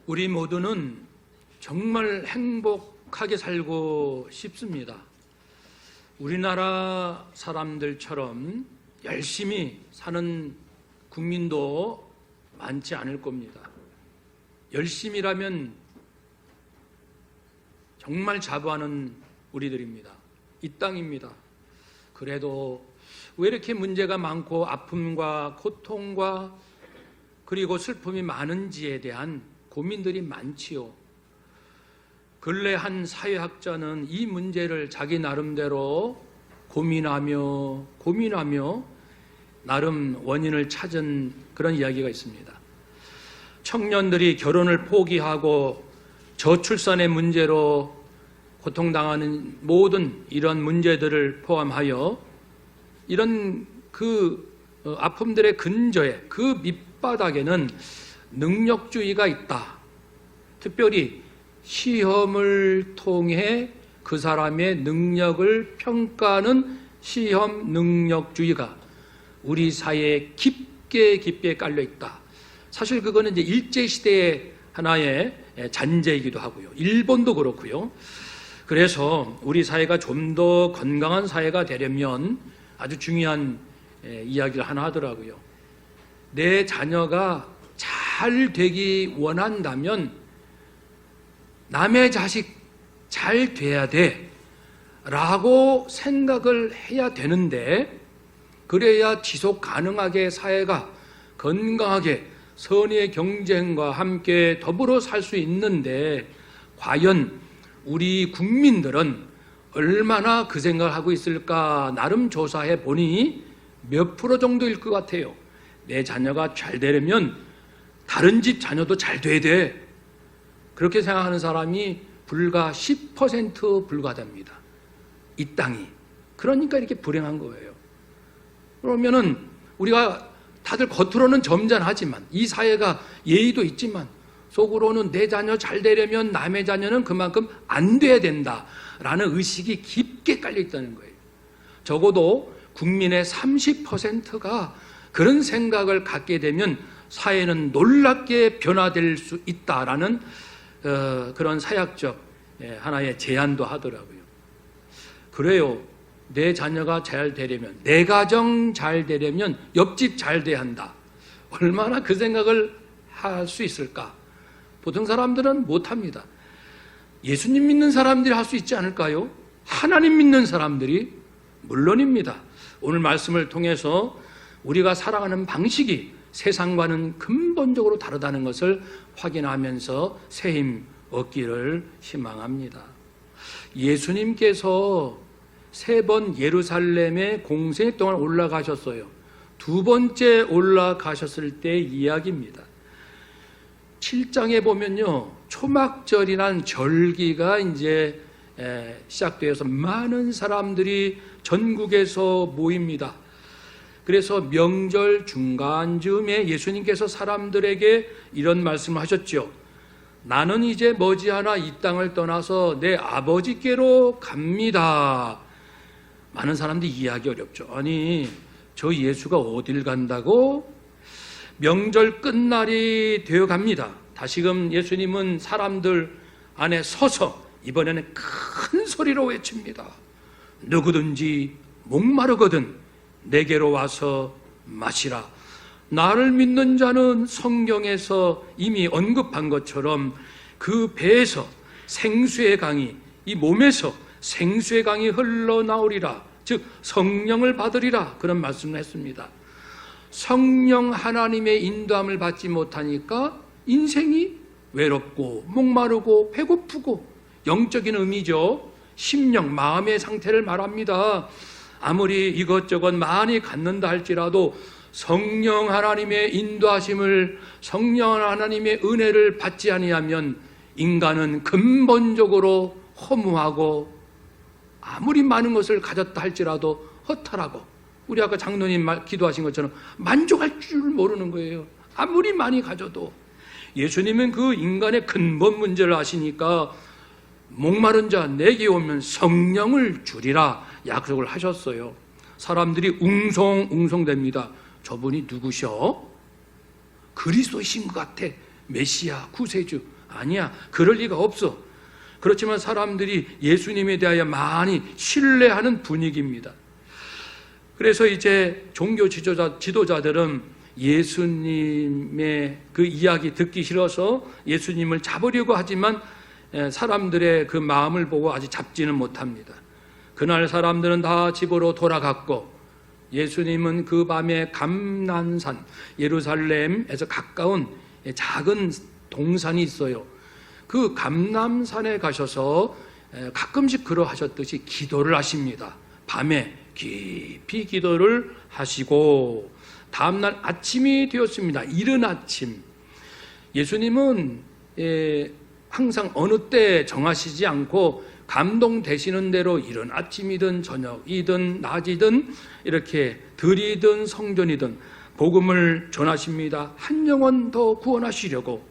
우리 모두는 정말 행복하게 살고 싶습니다. 우리나라 사람들처럼 열심히 사는 국민도 많지 않을 겁니다. 열심이라면 정말 자부하는 우리들입니다. 이 땅입니다. 그래도 왜 이렇게 문제가 많고 아픔과 고통과 그리고 슬픔이 많은지에 대한 고민들이 많지요. 근래 한 사회학자는 이 문제를 자기 나름대로 고민하며 나름 원인을 찾은 그런 이야기가 있습니다. 청년들이 결혼을 포기하고 저출산의 문제로 고통당하는 모든 이런 문제들을 포함하여 이런 아픔들의 근저에 그 밑바닥에는 능력주의가 있다. 특별히 시험을 통해 그 사람의 능력을 평가하는 시험 능력주의가 우리 사회에 깊게 깔려 있다. 사실 그거는 이제 일제시대의 하나의 잔재이기도 하고요. 일본도 그렇고요. 그래서 우리 사회가 좀 더 건강한 사회가 되려면 아주 중요한 이야기를 하나 하더라고요. 내 자녀가 잘 되기 원한다면 남의 자식 잘 돼야 돼 라고 생각을 해야 되는데, 그래야 지속 가능하게 사회가 건강하게 선의의 경쟁과 함께 더불어 살 수 있는데, 과연 우리 국민들은 얼마나 그 생각을 하고 있을까 나름 조사해 보니 몇 프로 정도일 것 같아요. 내 자녀가 잘 되려면 다른 집 자녀도 잘 돼야 돼. 그렇게 생각하는 사람이 불과 10% 불과됩니다. 이 땅이. 그러니까 이렇게 불행한 거예요. 그러면은 우리가 다들 겉으로는 점잖하지만, 이 사회가 예의도 있지만 속으로는 내 자녀 잘 되려면 남의 자녀는 그만큼 안 돼야 된다라는 의식이 깊게 깔려 있다는 거예요. 적어도 국민의 30%가 그런 생각을 갖게 되면 사회는 놀랍게 변화될 수 있다라는 그런 사회학적 하나의 제안도 하더라고요. 그래요. 내 자녀가 잘 되려면, 내 가정 잘 되려면 옆집 잘 돼야 한다. 얼마나 그 생각을 할 수 있을까? 보통 사람들은 못합니다. 예수님 믿는 사람들이 할 수 있지 않을까요? 하나님 믿는 사람들이 물론입니다. 오늘 말씀을 통해서 우리가 살아가는 방식이 세상과는 근본적으로 다르다는 것을 확인하면서 새 힘 얻기를 희망합니다. 예수님께서 3번 예루살렘에 공생 동안 올라가셨어요. 2번째 올라가셨을 때 이야기입니다. 7장에 보면요, 초막절이란 절기가 이제 시작되어서 많은 사람들이 전국에서 모입니다. 그래서 명절 중간쯤에 예수님께서 사람들에게 이런 말씀을 하셨죠. 나는 이제 머지않아 이 땅을 떠나서 내 아버지께로 갑니다. 많은 사람들이 이해하기 어렵죠. 아니, 저 예수가 어딜 간다고? 명절 끝날이 되어 갑니다. 다시금 예수님은 사람들 안에 서서 이번에는 큰 소리로 외칩니다. 누구든지 목마르거든 내게로 와서 마시라. 나를 믿는 자는 성경에서 이미 언급한 것처럼 그 배에서 생수의 강이, 이 몸에서 생수의 강이 흘러나오리라. 즉 성령을 받으리라. 그런 말씀을 했습니다. 성령 하나님의 인도함을 받지 못하니까 인생이 외롭고 목마르고 배고프고, 영적인 의미죠. 심령, 마음의 상태를 말합니다. 아무리 이것저것 많이 갖는다 할지라도 성령 하나님의 인도하심을, 성령 하나님의 은혜를 받지 아니하면 인간은 근본적으로 허무하고 아무리 많은 것을 가졌다 할지라도 허탈하고, 우리 아까 장로님 기도하신 것처럼 만족할 줄 모르는 거예요. 아무리 많이 가져도. 예수님은 그 인간의 근본 문제를 아시니까 목마른 자 내게 오면 성령을 주리라 약속을 하셨어요. 사람들이 웅성웅성됩니다. 저분이 누구셔? 그리스도이신 것 같아. 메시아, 구세주. 아니야. 그럴 리가 없어. 그렇지만 사람들이 예수님에 대하여 많이 신뢰하는 분위기입니다. 그래서 이제 종교 지도자들은 예수님의 그 이야기 듣기 싫어서 예수님을 잡으려고 하지만 사람들의 그 마음을 보고 아직 잡지는 못합니다. 그날 사람들은 다 집으로 돌아갔고 예수님은 그 밤에 감난산, 예루살렘에서 가까운 작은 동산이 있어요. 그 감람산에 가셔서 가끔씩 그러하셨듯이 기도를 하십니다. 밤에 깊이 기도를 하시고 다음날 아침이 되었습니다. 이른 아침. 예수님은 항상 어느 때 정하시지 않고 감동되시는 대로 이른 아침이든 저녁이든 낮이든 이렇게 들이든 성전이든 복음을 전하십니다. 한 영혼 더 구원하시려고.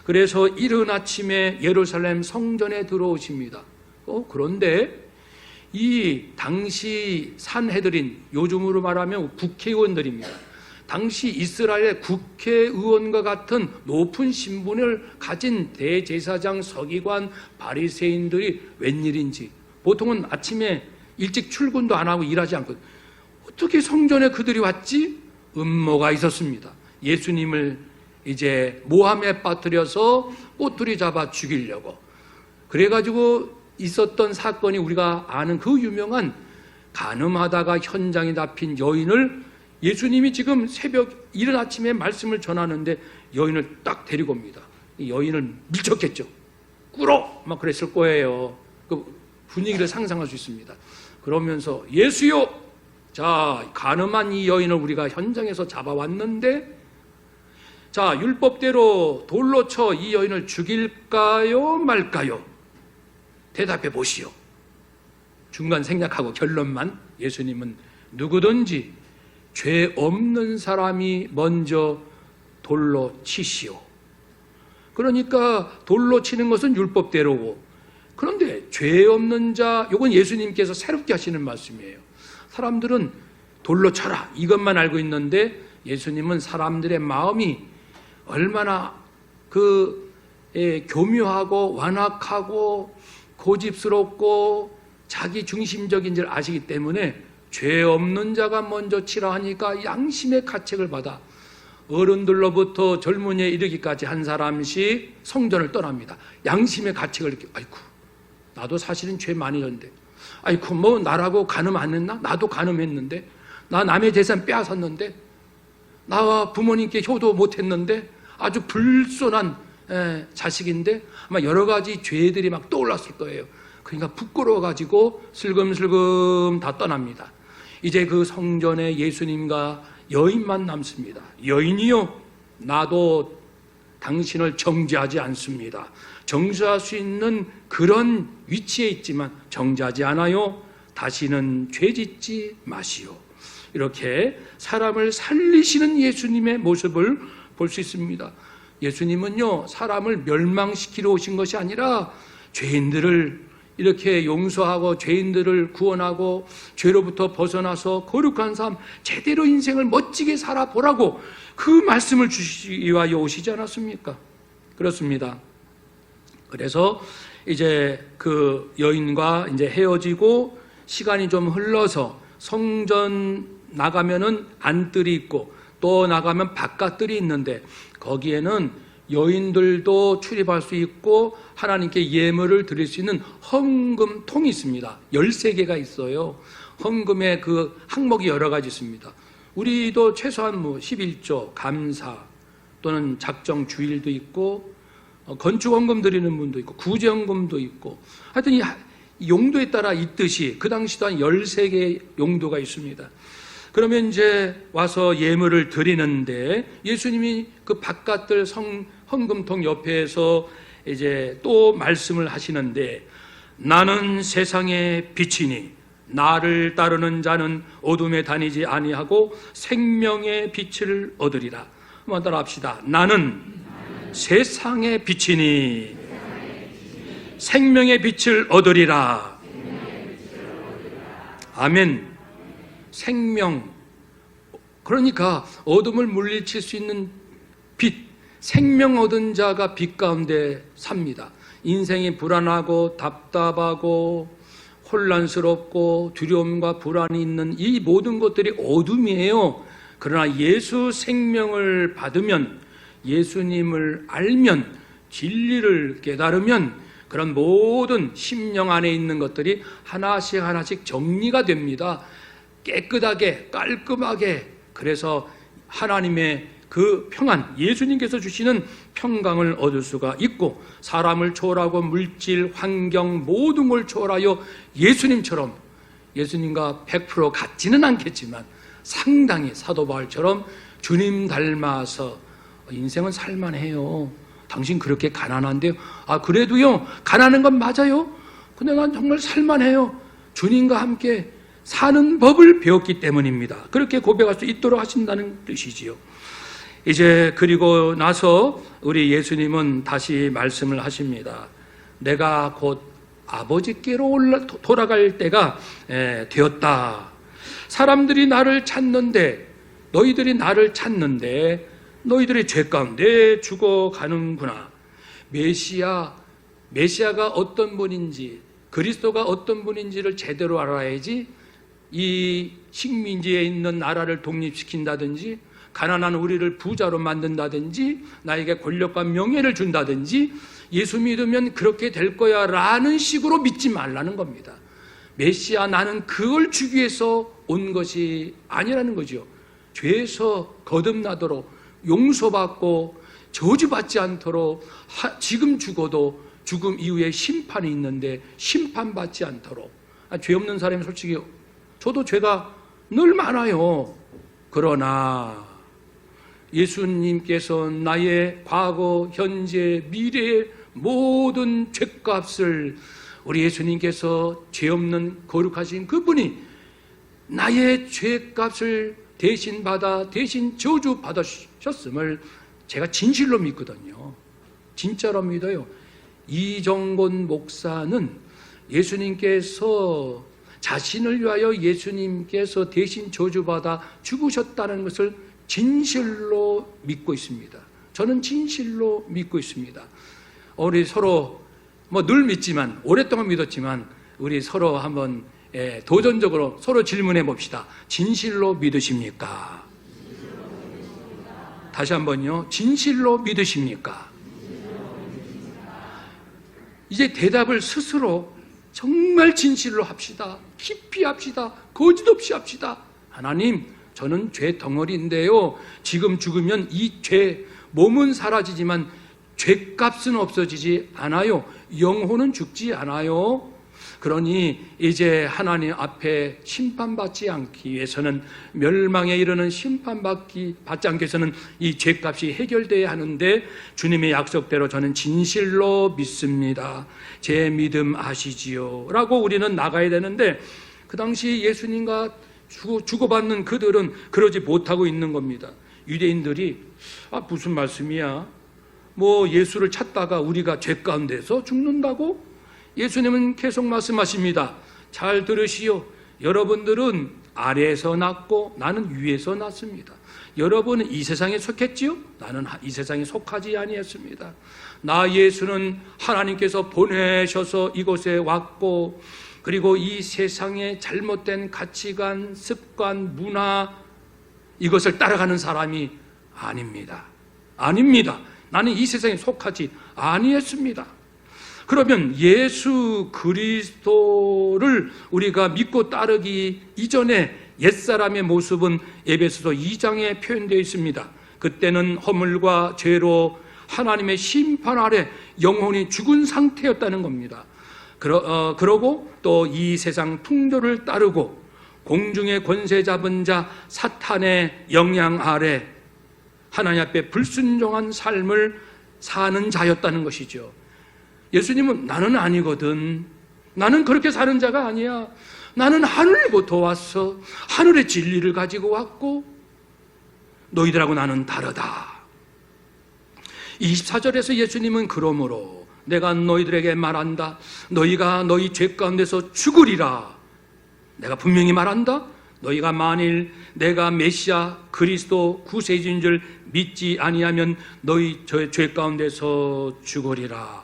그래서 이른 아침에 예루살렘 성전에 들어오십니다. 그런데 이 당시 산헤드린, 요즘으로 말하면 국회의원들입니다. 당시 이스라엘의 국회의원과 같은 높은 신분을 가진 대제사장, 서기관, 바리새인들이 웬일인지, 보통은 아침에 일찍 출근도 안 하고 일하지 않고 어떻게 성전에 그들이 왔지? 음모가 있었습니다. 예수님을 이제 모함에 빠뜨려서 꼬투리 잡아 죽이려고. 그래가지고 있었던 사건이 우리가 아는 그 유명한 간음하다가 현장에 잡힌 여인을 예수님이 지금 새벽 이른 아침에 말씀을 전하는데 여인을 딱 데리고 옵니다. 이 여인을 밀쳤겠죠. 꿇어! 막 그랬을 거예요. 그 분위기를 상상할 수 있습니다. 그러면서 예수요! 자, 간음한 이 여인을 우리가 현장에서 잡아왔는데 자, 율법대로 돌로 쳐 이 여인을 죽일까요 말까요? 대답해 보시오. 중간 생략하고 결론만, 예수님은 누구든지 죄 없는 사람이 먼저 돌로 치시오. 그러니까 돌로 치는 것은 율법대로고, 그런데 죄 없는 자, 이건 예수님께서 새롭게 하시는 말씀이에요. 사람들은 돌로 쳐라 이것만 알고 있는데 예수님은 사람들의 마음이 얼마나 교묘하고 완악하고 고집스럽고 자기 중심적인지를 아시기 때문에 죄 없는 자가 먼저 치라 하니까 양심의 가책을 받아 어른들로부터 젊은이에 이르기까지 한 사람씩 성전을 떠납니다. 양심의 가책을 느끼고, 아이쿠, 나도 사실은 죄 많이 졌는데, 아이쿠, 뭐 나라고 간음 안 했나? 나도 간음했는데, 나 남의 재산 빼앗았는데, 나와 부모님께 효도 못했는데, 아주 불손한 자식인데, 아마 여러 가지 죄들이 막 떠올랐을 거예요. 그러니까 부끄러워가지고 슬금슬금 다 떠납니다. 이제 그 성전에 예수님과 여인만 남습니다. 여인이요, 나도 당신을 정죄하지 않습니다. 정죄할 수 있는 그런 위치에 있지만 정죄하지 않아요. 다시는 죄짓지 마시오. 이렇게 사람을 살리시는 예수님의 모습을 볼 수 있습니다. 예수님은요, 사람을 멸망시키러 오신 것이 아니라 죄인들을 이렇게 용서하고 죄인들을 구원하고 죄로부터 벗어나서 거룩한 삶, 제대로 인생을 멋지게 살아보라고 그 말씀을 주시기 위하여 오시지 않았습니까? 그렇습니다. 그래서 이제 그 여인과 이제 헤어지고 시간이 좀 흘러서 성전 나가면은 안뜰이 있고 또 나가면 바깥뜰이 있는데 거기에는 여인들도 출입할 수 있고 하나님께 예물을 드릴 수 있는 헌금통이 있습니다. 13개가 있어요. 헌금의 그 항목이 여러 가지 있습니다. 우리도 최소한 11조, 감사 또는 작정 주일도 있고 건축헌금 드리는 분도 있고 구제헌금도 있고 하여튼 이 용도에 따라 있듯이 그 당시도 한 13개의 용도가 있습니다. 그러면 이제 와서 예물을 드리는데 예수님이 그 바깥들 헌금통 옆에서 이제 또 말씀을 하시는데 나는 세상의 빛이니 나를 따르는 자는 어둠에 다니지 아니하고 생명의 빛을 얻으리라. 한번 따라 합시다. 나는 세상의 빛이니 생명의 빛을 얻으리라. 아멘. 생명, 그러니까 어둠을 물리칠 수 있는 빛, 생명 얻은 자가 빛 가운데 삽니다. 인생이 불안하고 답답하고 혼란스럽고 두려움과 불안이 있는 이 모든 것들이 어둠이에요. 그러나 예수 생명을 받으면, 예수님을 알면, 진리를 깨달으면 그런 모든 심령 안에 있는 것들이 하나씩 하나씩 정리가 됩니다. 깨끗하게, 깔끔하게. 그래서 하나님의 그 평안, 예수님께서 주시는 평강을 얻을 수가 있고, 사람을 초월하고 물질, 환경 모든 걸 초월하여 예수님처럼, 예수님과 100% 같지는 않겠지만 상당히 사도 바울처럼 주님 닮아서 인생은 살만해요. 당신 그렇게 가난한데요? 아, 그래도요, 가난한 건 맞아요. 근데 난 정말 살만해요. 주님과 함께 사는 법을 배웠기 때문입니다. 그렇게 고백할 수 있도록 하신다는 뜻이지요. 이제 그리고 나서 우리 예수님은 다시 말씀을 하십니다. 내가 곧 아버지께로 돌아갈 때가 되었다. 사람들이 나를 찾는데, 너희들이 나를 찾는데 너희들이 죄 가운데 죽어가는구나. 메시아가 어떤 분인지, 그리스도가 어떤 분인지를 제대로 알아야지 이 식민지에 있는 나라를 독립시킨다든지, 가난한 우리를 부자로 만든다든지, 나에게 권력과 명예를 준다든지, 예수 믿으면 그렇게 될 거야 라는 식으로 믿지 말라는 겁니다. 메시아, 나는 그걸 주기 위해서 온 것이 아니라는 거죠. 죄에서 거듭나도록, 용서받고 저주받지 않도록, 지금 죽어도 죽음 이후에 심판이 있는데 심판받지 않도록. 죄 없는 사람이 솔직히 저도 죄가 늘 많아요. 그러나 예수님께서 나의 과거, 현재, 미래의 모든 죄값을, 우리 예수님께서 죄 없는 거룩하신 그분이 나의 죄값을 대신 받아 대신 저주 받으셨음을 제가 진실로 믿거든요. 진짜로 믿어요. 이정곤 목사는 예수님께서 자신을 위하여 예수님께서 대신 저주받아 죽으셨다는 것을 진실로 믿고 있습니다. 저는 진실로 믿고 있습니다. 우리 서로 늘 믿지만, 오랫동안 믿었지만, 우리 서로 한번 도전적으로 서로 질문해 봅시다. 진실로 믿으십니까? 다시 한번요. 진실로 믿으십니까? 이제 대답을 스스로 정말 진실로 합시다. 깊이 합시다. 거짓 없이 합시다. 하나님, 저는 죄 덩어리인데요, 지금 죽으면 이 죄, 몸은 사라지지만 죄값은 없어지지 않아요. 영혼은 죽지 않아요. 그러니 이제 하나님 앞에 심판받지 않기 위해서는, 멸망에 이르는 심판받지 않기 위해서는 이 죄값이 해결돼야 하는데, 주님의 약속대로 저는 진실로 믿습니다. 제 믿음 아시지요? 라고 우리는 나가야 되는데, 그 당시 예수님과 주고받는 그들은 그러지 못하고 있는 겁니다. 유대인들이 무슨 말씀이야? 예수를 찾다가 우리가 죄 가운데서 죽는다고? 예수님은 계속 말씀하십니다. 잘 들으시오. 여러분들은 아래에서 났고 나는 위에서 났습니다. 여러분은 이 세상에 속했지요? 나는 이 세상에 속하지 아니했습니다. 나 예수는 하나님께서 보내셔서 이곳에 왔고, 그리고 이 세상의 잘못된 가치관, 습관, 문화, 이것을 따라가는 사람이 아닙니다. 아닙니다. 나는 이 세상에 속하지 아니했습니다. 그러면 예수 그리스도를 우리가 믿고 따르기 이전에 옛사람의 모습은 에베소서 2장에 표현되어 있습니다. 그때는 허물과 죄로 하나님의 심판 아래 영혼이 죽은 상태였다는 겁니다. 그러고 또 이 세상 풍조를 따르고 공중의 권세 잡은 자 사탄의 영향 아래 하나님 앞에 불순종한 삶을 사는 자였다는 것이죠. 예수님은 나는 아니거든. 나는 그렇게 사는 자가 아니야. 나는 하늘부터 왔어. 하늘의 진리를 가지고 왔고 너희들하고 나는 다르다. 24절에서 예수님은 그러므로 내가 너희들에게 말한다. 너희가 너희 죄 가운데서 죽으리라. 내가 분명히 말한다. 너희가 만일 내가 메시아 그리스도 구세주인 줄 믿지 아니하면 너희 죄 가운데서 죽으리라.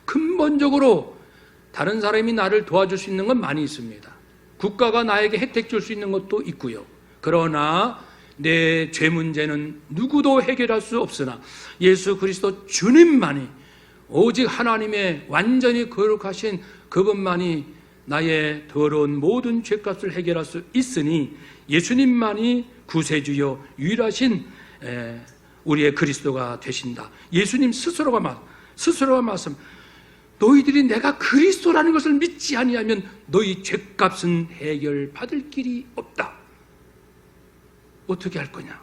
근본적으로 다른 사람이 나를 도와줄 수 있는 건 많이 있습니다. 국가가 나에게 혜택 줄 수 있는 것도 있고요. 그러나 내 죄 문제는 누구도 해결할 수 없으나 예수 그리스도 주님만이, 오직 하나님의 완전히 거룩하신 그분만이 나의 더러운 모든 죄값을 해결할 수 있으니 예수님만이 구세주요 유일하신 우리의 그리스도가 되신다. 예수님 스스로가 말씀, 너희들이 내가 그리스도라는 것을 믿지 아니하면 너희 죄값은 해결받을 길이 없다. 어떻게 할 거냐?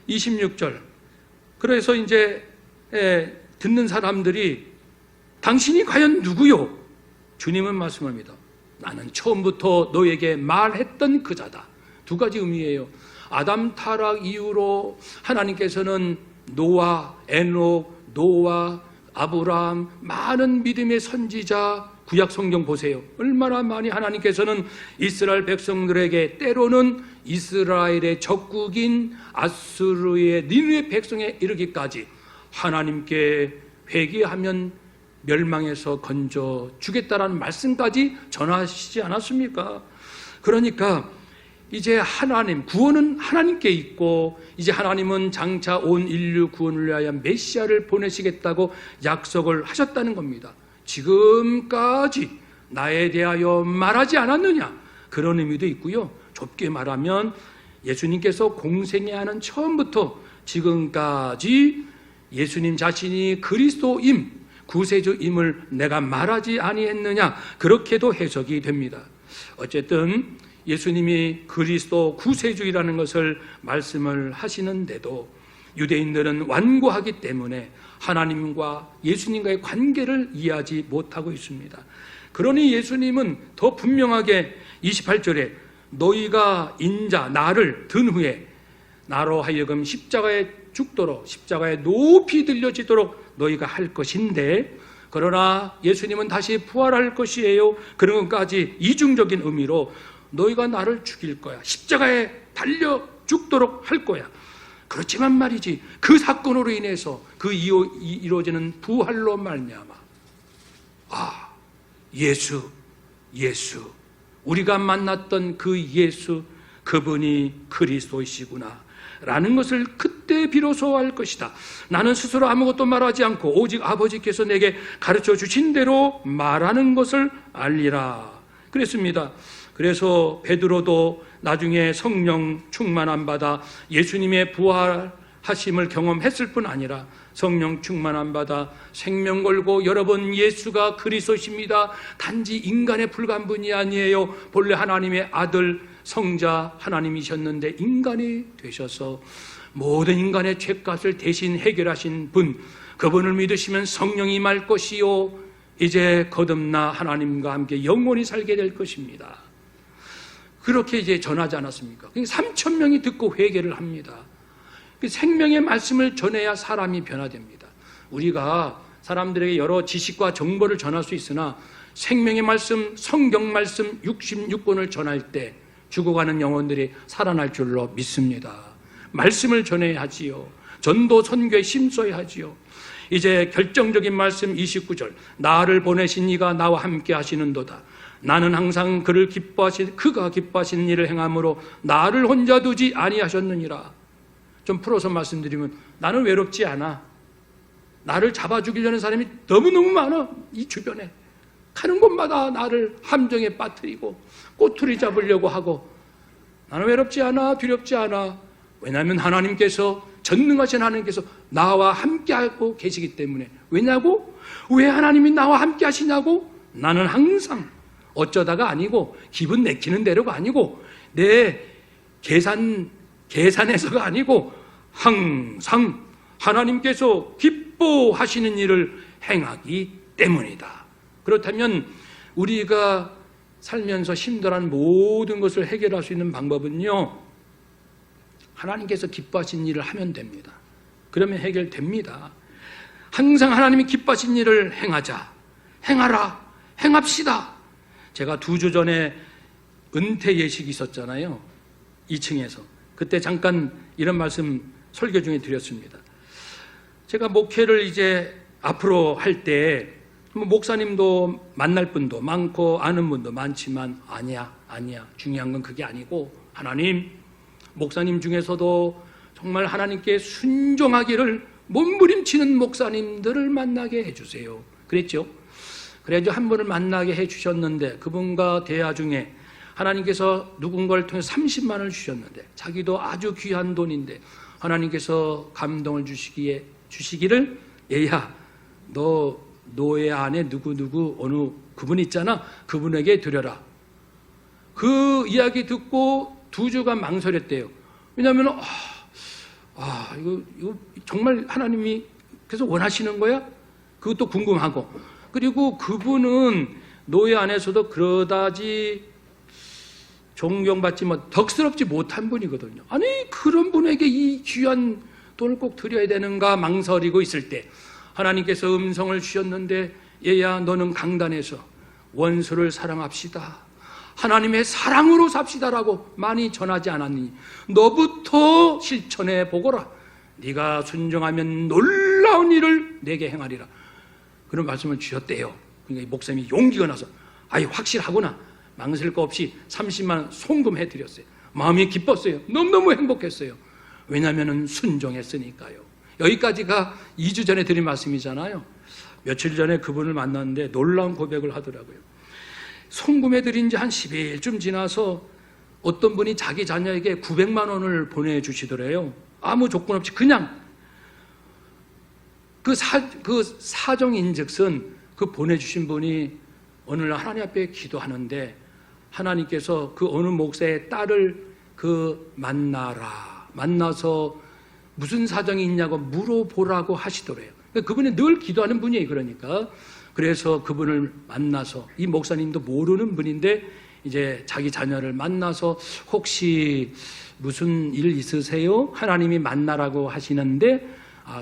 26절. 그래서 이제 듣는 사람들이 당신이 과연 누구요? 주님은 말씀합니다. 나는 처음부터 너에게 말했던 그 자다. 두 가지 의미예요. 아담 타락 이후로 하나님께서는 노아, 에녹, 노아, 아브라함, 많은 믿음의 선지자, 구약 성경 보세요. 얼마나 많이 하나님께서는 이스라엘 백성들에게, 때로는 이스라엘의 적국인 아수르의 니느웨 백성에 이르기까지 하나님께 회개하면 멸망에서 건져 주겠다라는 말씀까지 전하시지 않았습니까? 그러니까 이제 하나님, 구원은 하나님께 있고, 이제 하나님은 장차 온 인류 구원을 위하여 메시아를 보내시겠다고 약속을 하셨다는 겁니다. 지금까지 나에 대하여 말하지 않았느냐? 그런 의미도 있고요. 좁게 말하면 예수님께서 공생애 하는 처음부터 지금까지 예수님 자신이 그리스도임, 구세주임을 내가 말하지 아니했느냐? 그렇게도 해석이 됩니다. 어쨌든 예수님이 그리스도 구세주이라는 것을 말씀을 하시는데도 유대인들은 완고하기 때문에 하나님과 예수님과의 관계를 이해하지 못하고 있습니다. 그러니 예수님은 더 분명하게 28절에 너희가 인자 나를 든 후에 나로 하여금 십자가에 죽도록, 십자가에 높이 들려지도록 너희가 할 것인데, 그러나 예수님은 다시 부활할 것이에요. 그런 것까지 이중적인 의미로 너희가 나를 죽일 거야, 십자가에 달려 죽도록 할 거야. 그렇지만 말이지, 그 사건으로 인해서 그 이루어지는 부활로 말미암아 예수, 우리가 만났던 그 예수, 그분이 그리스도이시구나 라는 것을 그때 비로소 알 것이다. 나는 스스로 아무것도 말하지 않고 오직 아버지께서 내게 가르쳐 주신 대로 말하는 것을 알리라 그랬습니다. 그래서 베드로도 나중에 성령 충만함 받아 예수님의 부활하심을 경험했을 뿐 아니라 성령 충만함 받아 생명 걸고 여러분 예수가 그리스도십니다, 단지 인간에 불과한 분이 아니에요, 본래 하나님의 아들 성자 하나님이셨는데 인간이 되셔서 모든 인간의 죄값을 대신 해결하신 분, 그분을 믿으시면 성령이 말 것이요 이제 거듭나 하나님과 함께 영원히 살게 될 것입니다. 그렇게 이제 전하지 않았습니까? 3,000명이 듣고 회개를 합니다. 생명의 말씀을 전해야 사람이 변화됩니다. 우리가 사람들에게 여러 지식과 정보를 전할 수 있으나 생명의 말씀, 성경 말씀 66권을 전할 때 죽어가는 영혼들이 살아날 줄로 믿습니다. 말씀을 전해야 하지요. 전도 선교에 힘써야 하지요. 이제 결정적인 말씀 29절, 나를 보내신 이가 나와 함께 하시는도다. 나는 항상 그가 기뻐하시는 일을 행함으로 나를 혼자 두지 아니하셨느니라. 좀 풀어서 말씀드리면 나는 외롭지 않아. 나를 잡아 죽이려는 사람이 너무너무 많아. 이 주변에 가는 곳마다 나를 함정에 빠뜨리고 꼬투리 잡으려고 하고, 나는 외롭지 않아, 두렵지 않아. 왜냐하면 하나님께서, 전능하신 하나님께서 나와 함께하고 계시기 때문에. 왜냐고? 왜 하나님이 나와 함께 하시냐고? 나는 항상 어쩌다가 아니고, 기분 내키는 대로가 아니고, 내 계산해서가 아니고 항상 하나님께서 기뻐하시는 일을 행하기 때문이다. 그렇다면 우리가 살면서 힘들어하는 모든 것을 해결할 수 있는 방법은요, 하나님께서 기뻐하신 일을 하면 됩니다. 그러면 해결됩니다. 항상 하나님이 기뻐하신 일을 행하자, 행하라, 행합시다. 제가 2주 전에 은퇴 예식이 있었잖아요. 2층에서. 그때 잠깐 이런 말씀 설교 중에 드렸습니다. 제가 목회를 이제 앞으로 할 때 목사님도 만날 분도 많고 아는 분도 많지만 아니야. 중요한 건 그게 아니고 하나님, 목사님 중에서도 정말 하나님께 순종하기를 몸부림치는 목사님들을 만나게 해주세요. 그랬죠. 그래서 한 분을 만나게 해주셨는데 그분과 대화 중에 하나님께서 누군가를 통해 30만 원을 주셨는데 자기도 아주 귀한 돈인데 하나님께서 감동을 주시기를 얘야 너 노예 안에 누구 어느 그분 있잖아 그분에게 드려라. 그 이야기 듣고 2주간 망설였대요. 왜냐하면 이거 정말 하나님이 그래서 원하시는 거야? 그것도 궁금하고 그리고 그분은 노예 안에서도 그러다지 존경받지 덕스럽지 못한 분이거든요. 아니 그런 분에게 이 귀한 돈을 꼭 드려야 되는가 망설이고 있을 때 하나님께서 음성을 주셨는데 얘야 너는 강단에서 원수를 사랑합시다. 하나님의 사랑으로 삽시다라고 많이 전하지 않았니? 너부터 실천해 보거라. 네가 순종하면 놀라운 일을 내게 행하리라. 그런 말씀을 주셨대요. 그러니까 목사님이 용기가 나서 확실하구나. 망설일 거 없이 30만 원 송금해 드렸어요. 마음이 기뻤어요. 너무너무 행복했어요. 왜냐하면 순종했으니까요. 여기까지가 2주 전에 드린 말씀이잖아요. 며칠 전에 그분을 만났는데 놀라운 고백을 하더라고요. 송금해 드린 지 한 10일쯤 지나서 어떤 분이 자기 자녀에게 900만 원을 보내주시더래요. 아무 조건 없이 그냥 그 사정인즉슨 그 보내주신 분이 어느 날 하나님 앞에 기도하는데 하나님께서 그 어느 목사의 딸을 만나서 무슨 사정이 있냐고 물어보라고 하시더래요. 그분이 늘 기도하는 분이에요. 그러니까 그래서 그분을 만나서 이 목사님도 모르는 분인데 이제 자기 자녀를 만나서 혹시 무슨 일 있으세요? 하나님이 만나라고 하시는데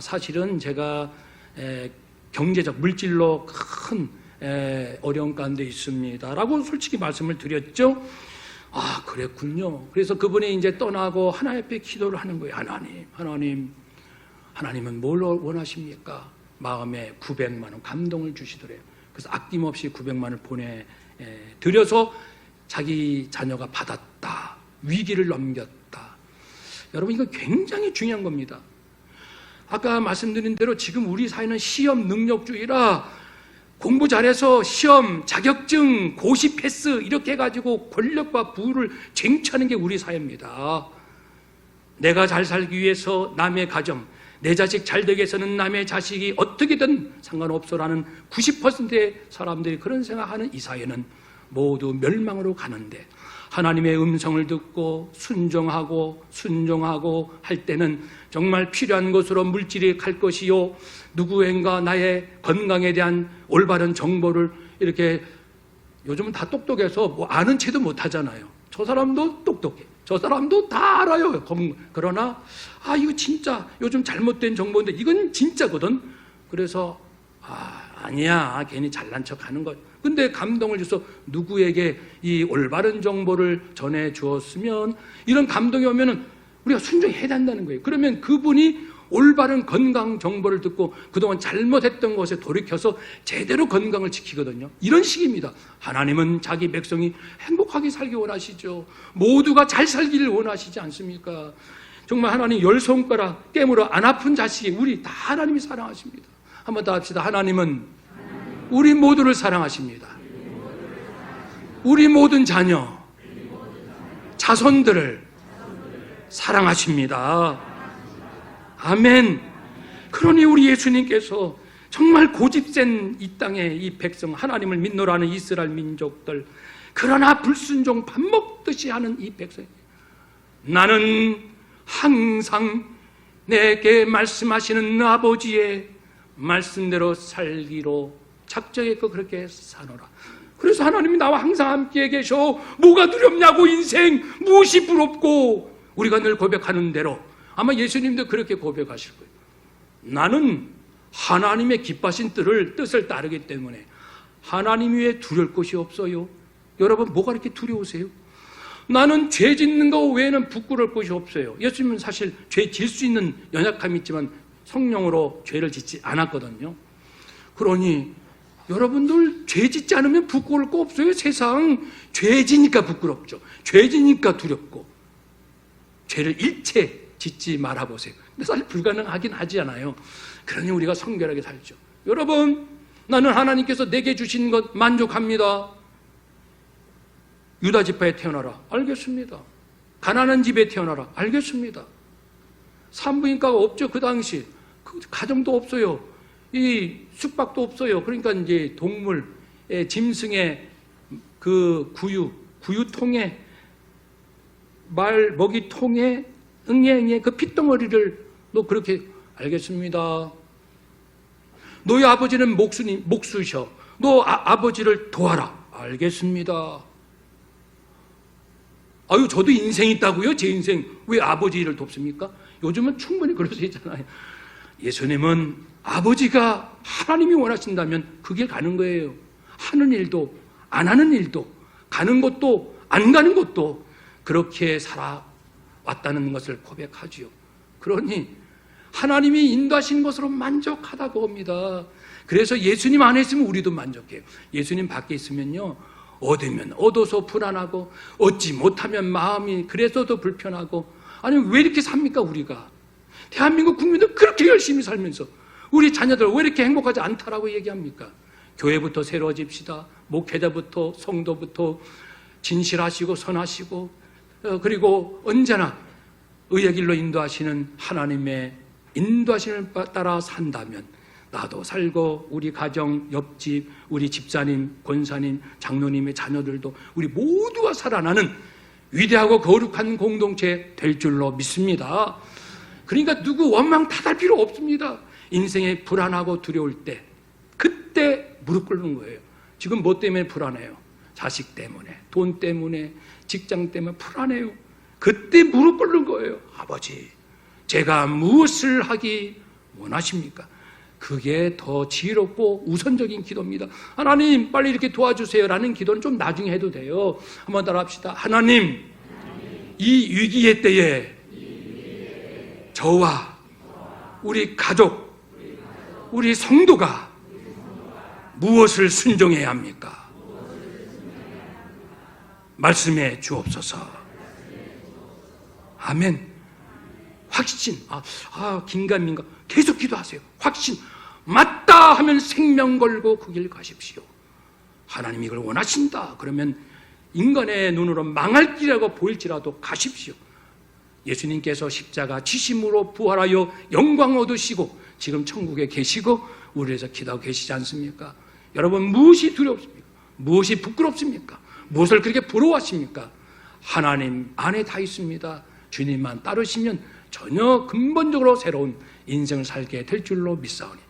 사실은 제가 경제적 물질로 큰 어려움 가운데 있습니다 라고 솔직히 말씀을 드렸죠. 그랬군요. 그래서 그분이 이제 떠나고 하나님 앞에 기도를 하는 거예요. 하나님은 뭘 원하십니까? 마음에 900만 원 감동을 주시더래요. 그래서 아낌없이 900만 원을 보내드려서 자기 자녀가 받았다. 위기를 넘겼다. 여러분 이거 굉장히 중요한 겁니다. 아까 말씀드린 대로 지금 우리 사회는 시험 능력주의라 공부 잘해서 시험, 자격증, 고시 패스 이렇게 해가지고 권력과 부를 쟁취하는 게 우리 사회입니다. 내가 잘 살기 위해서 남의 가정, 내 자식 잘 되기 위해서는 남의 자식이 어떻게든 상관없어라는 90%의 사람들이 그런 생각하는 이 사회는 모두 멸망으로 가는데 하나님의 음성을 듣고 순종하고 할 때는 정말 필요한 것으로 물질이 갈 것이요 누구인가 나의 건강에 대한 올바른 정보를 이렇게 요즘은 다 똑똑해서 아는 체도 못하잖아요. 저 사람도 똑똑해. 저 사람도 다 알아요. 그러나 이거 진짜 요즘 잘못된 정보인데 이건 진짜거든. 그래서 아니야 괜히 잘난 척하는 거. 근데 감동을 줘서 누구에게 이 올바른 정보를 전해 주었으면 이런 감동이 오면은 우리가 순종해야 된다는 거예요. 그러면 그분이 올바른 건강 정보를 듣고 그동안 잘못했던 것에 돌이켜서 제대로 건강을 지키거든요. 이런 식입니다. 하나님은 자기 백성이 행복하게 살기 원하시죠. 모두가 잘 살기를 원하시지 않습니까? 정말 하나님 10손가락 깨물어 안 아픈 자식이 우리 다 하나님이 사랑하십니다. 한번 더 합시다. 하나님은 우리 모두를 사랑하십니다. 우리 모든 자녀, 자손들을 사랑하십니다. 아멘. 그러니 우리 예수님께서 정말 고집센 이 땅의 이 백성 하나님을 믿노라는 이스라엘 민족들 그러나 불순종 밥 먹듯이 하는 이 백성 나는 항상 내게 말씀하시는 아버지의 말씀대로 살기로 작정했고 그렇게 사노라. 그래서 하나님이 나와 항상 함께 계셔. 뭐가 두렵냐고 인생 무엇이 부럽고 우리가 늘 고백하는 대로 아마 예수님도 그렇게 고백하실 거예요. 나는 하나님의 기뻐하신 뜻을 따르기 때문에 하나님 위에 두려울 것이 없어요. 여러분 뭐가 이렇게 두려우세요? 나는 죄 짓는 거 외에는 부끄러울 것이 없어요. 예수님은 사실 죄 질 수 있는 연약함이 있지만 성령으로 죄를 짓지 않았거든요. 그러니 여러분들 죄 짓지 않으면 부끄러울 거 없어요. 세상 죄 지니까 부끄럽죠. 죄 지니까 두렵고 죄를 일체 짓지 말아보세요. 근데 사실 불가능하긴 하지 않아요. 그러니 우리가 성결하게 살죠. 여러분, 나는 하나님께서 내게 주신 것 만족합니다. 유다 지파에 태어나라. 알겠습니다. 가난한 집에 태어나라. 알겠습니다. 산부인과가 없죠. 그 당시 그 가정도 없어요. 이 숙박도 없어요. 그러니까 이제 동물, 짐승의 그 구유통에 말 먹이통에 응애 그 핏덩어리를 너 그렇게 알겠습니다. 너희 아버지는 목수셔. 너 아버지를 도와라. 알겠습니다. 아유, 저도 인생 있다고요? 제 인생. 왜 아버지 일을 돕습니까? 요즘은 충분히 그럴 수 있잖아요. 예수님은 아버지가 하나님이 원하신다면 그 길 가는 거예요. 하는 일도 안 하는 일도 가는 것도 안 가는 것도 그렇게 살아왔다는 것을 고백하지요. 그러니 하나님이 인도하신 것으로 만족하다고 합니다. 그래서 예수님 안에 있으면 우리도 만족해요. 예수님 밖에 있으면요, 얻으면 얻어서 불안하고 얻지 못하면 마음이 그래서도 불편하고, 아니 왜 이렇게 삽니까? 우리가 대한민국 국민들 그렇게 열심히 살면서 우리 자녀들 왜 이렇게 행복하지 않다라고 얘기합니까? 교회부터 새로워집시다. 목회자부터 성도부터 진실하시고 선하시고, 그리고 언제나 의의 길로 인도하시는 하나님의 인도하심을 따라 산다면 나도 살고 우리 가정, 옆집, 우리 집사님, 권사님, 장로님의 자녀들도 우리 모두가 살아나는 위대하고 거룩한 공동체 될 줄로 믿습니다. 그러니까 누구 원망 탓할 필요 없습니다. 인생에 불안하고 두려울 때 그때 무릎 꿇는 거예요. 지금 뭐 때문에 불안해요? 자식 때문에, 돈 때문에, 직장 때문에 불안해요. 그때 무릎 꿇는 거예요. 아버지, 제가 무엇을 하기 원하십니까? 그게 더 지혜롭고 우선적인 기도입니다. 하나님 빨리 이렇게 도와주세요 라는 기도는 좀 나중에 해도 돼요. 한번 따라 합시다. 하나님, 이 위기의 때에 저와 우리 가족, 우리 성도가 무엇을 순종해야 합니까? 말씀해 주옵소서. 아멘. 확신. 긴가민가. 계속 기도하세요. 확신. 맞다 하면 생명 걸고 그 길 가십시오. 하나님이 이걸 원하신다. 그러면 인간의 눈으로 망할 길이라고 보일지라도 가십시오. 예수님께서 십자가 지심으로 부활하여 영광 얻으시고 지금 천국에 계시고 우리 위해서 기도하고 계시지 않습니까? 여러분, 무엇이 두렵습니까? 무엇이 부끄럽습니까? 무엇을 그렇게 부러워하십니까? 하나님 안에 다 있습니다. 주님만 따르시면 전혀 근본적으로 새로운 인생을 살게 될 줄로 믿사오니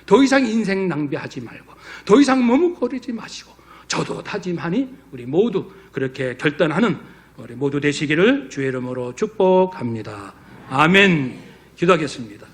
더 이상 인생 낭비하지 말고 더 이상 머뭇거리지 마시고 저도 다짐하니 우리 모두 그렇게 결단하는 우리 모두 되시기를 주의 이름으로 축복합니다. 아멘. 기도하겠습니다.